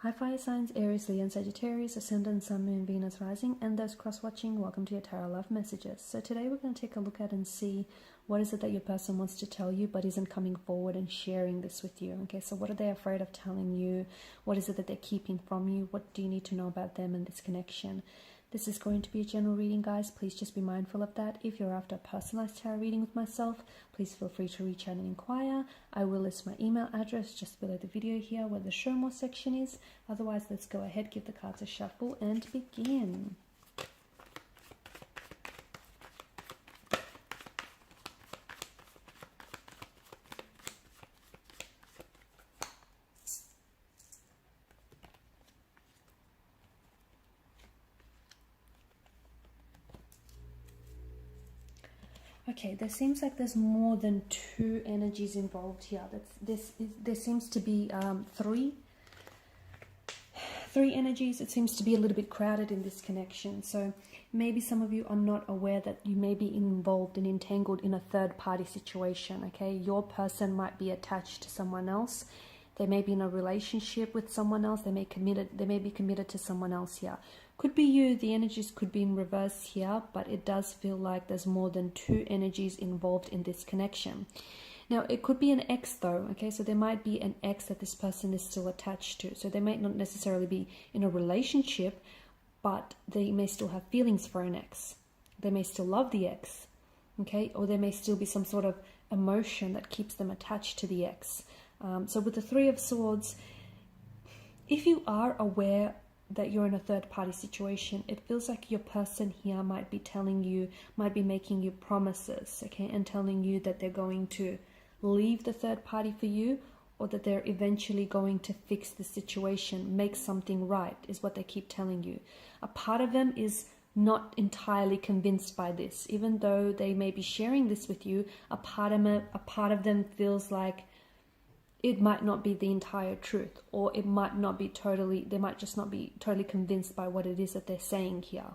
Hi fire signs, Aries, Leo and Sagittarius, Ascendant, Sun, Moon, Venus, Rising, and those cross-watching, welcome to your Tarot Love Messages. So today we're going to take a look at and see what is it that your person wants to tell you but isn't coming forward and sharing this with you. Okay, so what are they afraid of telling you? What is it that they're keeping from you? What do you need to know about them and this connection? This is going to be a general reading, guys. Please just be mindful of that. If you're after a personalized tarot reading with myself, please feel free to reach out and inquire. I will list my email address just below the video here where the show more section is. Otherwise, let's go ahead, give the cards a shuffle and begin. Okay, there seems like there's more than two energies involved here. There seems to be three energies. It seems to be a little bit crowded in this connection. So maybe some of you are not aware that you may be involved and entangled in a third-party situation. Okay, your person might be attached to someone else. They may be in a relationship with someone else. They may be committed to someone else here. Could be you. The energies could be in reverse here, but it does feel like there's more than two energies involved in this connection. Now, it could be an ex though, okay? So there might be an ex that this person is still attached to. So they might not necessarily be in a relationship, but they may still have feelings for an ex. They may still love the ex, okay? Or there may still be some sort of emotion that keeps them attached to the ex. So with the Three of Swords, if you are aware that you're in a third-party situation, it feels like your person here might be telling you, might be making you promises, okay, and telling you that they're going to leave the third party for you, or that they're eventually going to fix the situation, make something right, is what they keep telling you. A part of them is not entirely convinced by this, even though they may be sharing this with you. A part of them feels like it might not be the entire truth, or it might not be totally, they might just not be totally convinced by what it is that they're saying here.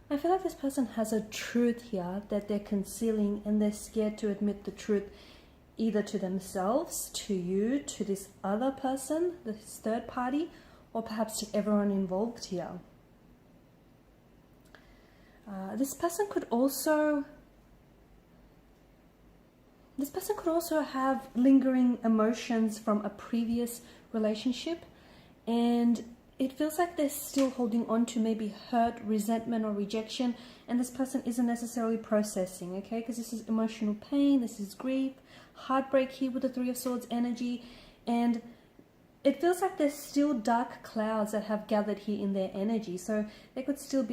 I feel like this person has a truth here that they're concealing, and they're scared to admit the truth either to themselves, to you, to this other person, this third party, or perhaps to everyone involved here. This person could also have lingering emotions from a previous relationship, and it feels like they're still holding on to maybe hurt, resentment, or rejection, and this person isn't necessarily processing, okay? Because this is emotional pain, this is grief, heartbreak here with the Three of Swords energy, and it feels like there's still dark clouds that have gathered here in their energy. So they could still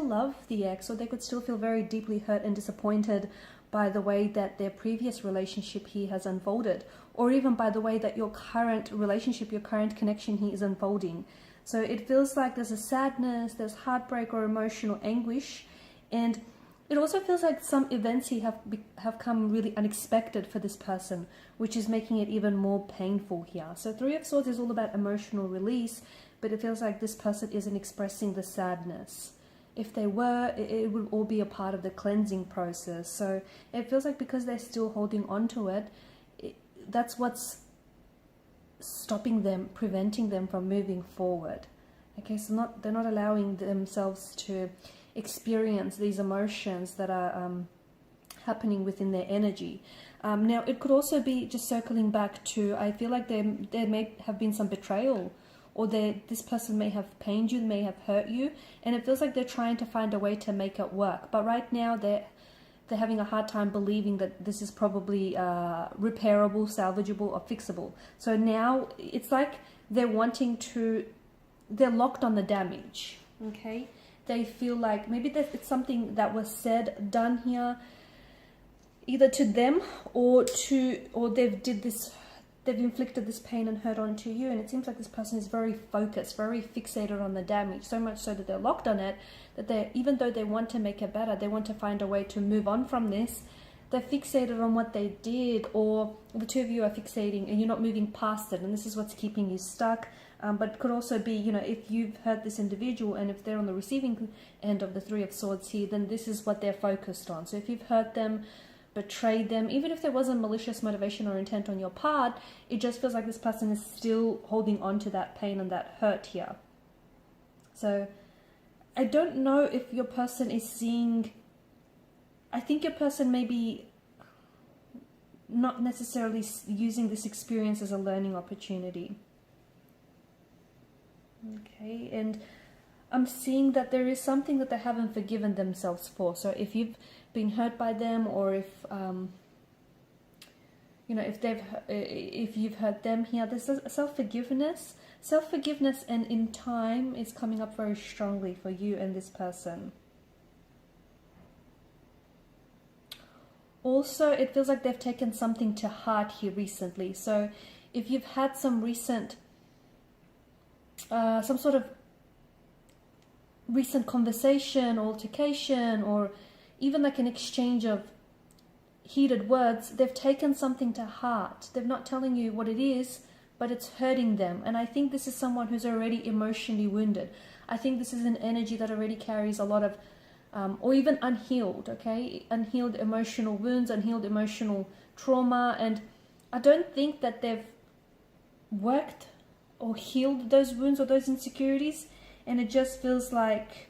love the ex, or they could still feel very deeply hurt and disappointed by the way that their previous relationship here has unfolded, or even by the way that your current relationship, your current connection here is unfolding. So it feels like there's a sadness, there's heartbreak or emotional anguish, and it also feels like some events here have come really unexpected for this person, which is making it even more painful here. So Three of Swords is all about emotional release, but it feels like this person isn't expressing the sadness. If they were, it would all be a part of the cleansing process. So it feels like because they're still holding on to it, that's what's stopping them, preventing them from moving forward. Okay, so they're not allowing themselves to experience these emotions that are happening within their energy. Now, it could also be, just circling back to, I feel like there may have been some betrayal, or this person may have pained you, may have hurt you, and it feels like they're trying to find a way to make it work. But right now, they're having a hard time believing that this is probably repairable, salvageable, or fixable. So now it's like they're locked on the damage, okay? They feel like maybe it's something that was said, done here, either to them or they've inflicted this pain and hurt onto you, and it seems like this person is very focused, very fixated on the damage, so much so that they're locked on it, that even though they want to make it better, they want to find a way to move on from this, they're fixated on what they did, or the two of you are fixating and you're not moving past it, and this is what's keeping you stuck. But it could also be, you know, if you've hurt this individual and if they're on the receiving end of the Three of Swords here, then this is what they're focused on. So if you've hurt them betrayed them. Even if there wasn't malicious motivation or intent on your part, it just feels like this person is still holding on to that pain and that hurt here. So I don't know if your person is seeing, I think your person may be not necessarily using this experience as a learning opportunity. Okay, and I'm seeing that there is something that they haven't forgiven themselves for. So if you've been hurt by them, or if if you've hurt them here, there's a self-forgiveness, and in time is coming up very strongly for you and this person. Also, it feels like they've taken something to heart here recently. So if you've had some recent some sort of recent conversation, altercation, or even like an exchange of heated words, they've taken something to heart. They're not telling you what it is, but it's hurting them. And I think this is someone who's already emotionally wounded. I think this is an energy that already carries a lot of or even unhealed, okay? Unhealed emotional wounds, unhealed emotional trauma. And I don't think that they've worked or healed those wounds or those insecurities. And it just feels like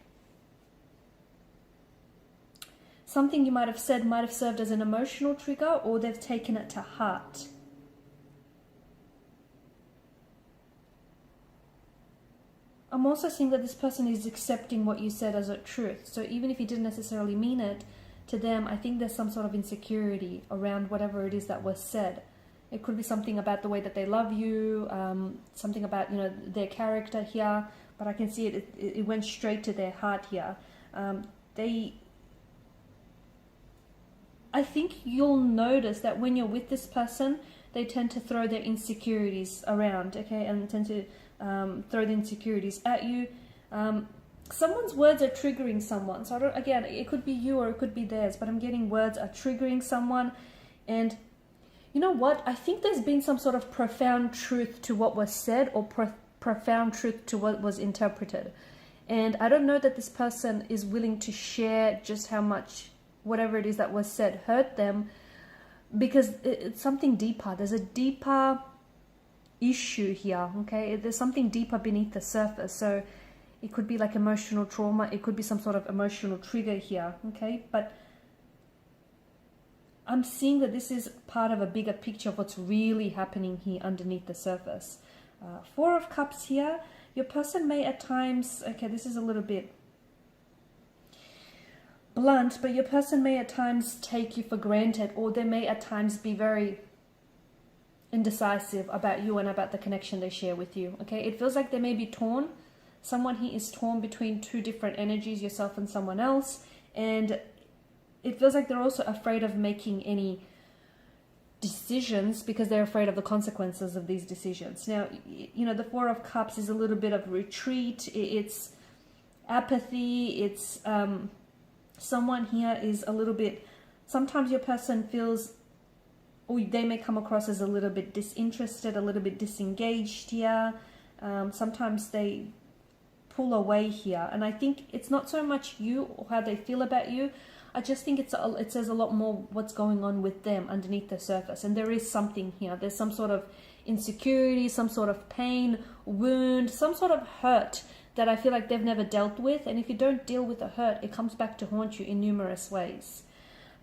something you might have said might have served as an emotional trigger, or they've taken it to heart. I'm also seeing that this person is accepting what you said as a truth. So even if you didn't necessarily mean it to them, I think there's some sort of insecurity around whatever it is that was said. It could be something about the way that they love you, something about, you know, their character here, but I can see it went straight to their heart here. I think you'll notice that when you're with this person, they tend to throw their insecurities around, okay, and tend to throw the insecurities at you. Someone's words are triggering someone. So again, it could be you or it could be theirs, but I'm getting words are triggering someone. And you know what? I think there's been some sort of profound truth to what was said, or profound truth to what was interpreted. And I don't know that this person is willing to share just how much whatever it is that was said hurt them, because it's something deeper. There's a deeper issue here, okay? There's something deeper beneath the surface. So it could be like emotional trauma, it could be some sort of emotional trigger here, okay? But I'm seeing that this is part of a bigger picture of what's really happening here underneath the surface. Four of Cups here. Your person may at times, okay, this is a little bit blunt, but your person may at times take you for granted, or they may at times be very indecisive about you and about the connection they share with you, okay? It feels like they may be torn. Someone here is torn between two different energies, yourself and someone else, and it feels like they're also afraid of making any decisions because they're afraid of the consequences of these decisions. Now, you know, the Four of Cups is a little bit of retreat, it's apathy, it's someone here is a little bit, sometimes your person feels, or they may come across as a little bit disinterested, a little bit disengaged here. Sometimes they pull away here. And I think it's not so much you or how they feel about you. I just think it says a lot more what's going on with them underneath the surface. And there is something here. There's some sort of insecurity, some sort of pain, wound, some sort of hurt that I feel like they've never dealt with. And if you don't deal with the hurt, it comes back to haunt you in numerous ways.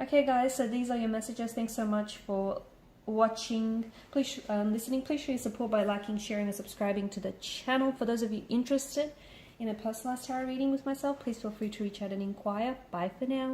Okay, guys, so these are your messages. Thanks so much for watching. Please, listening. Please show your support by liking, sharing, and subscribing to the channel. For those of you interested in a personalized tarot reading with myself, please feel free to reach out and inquire. Bye for now.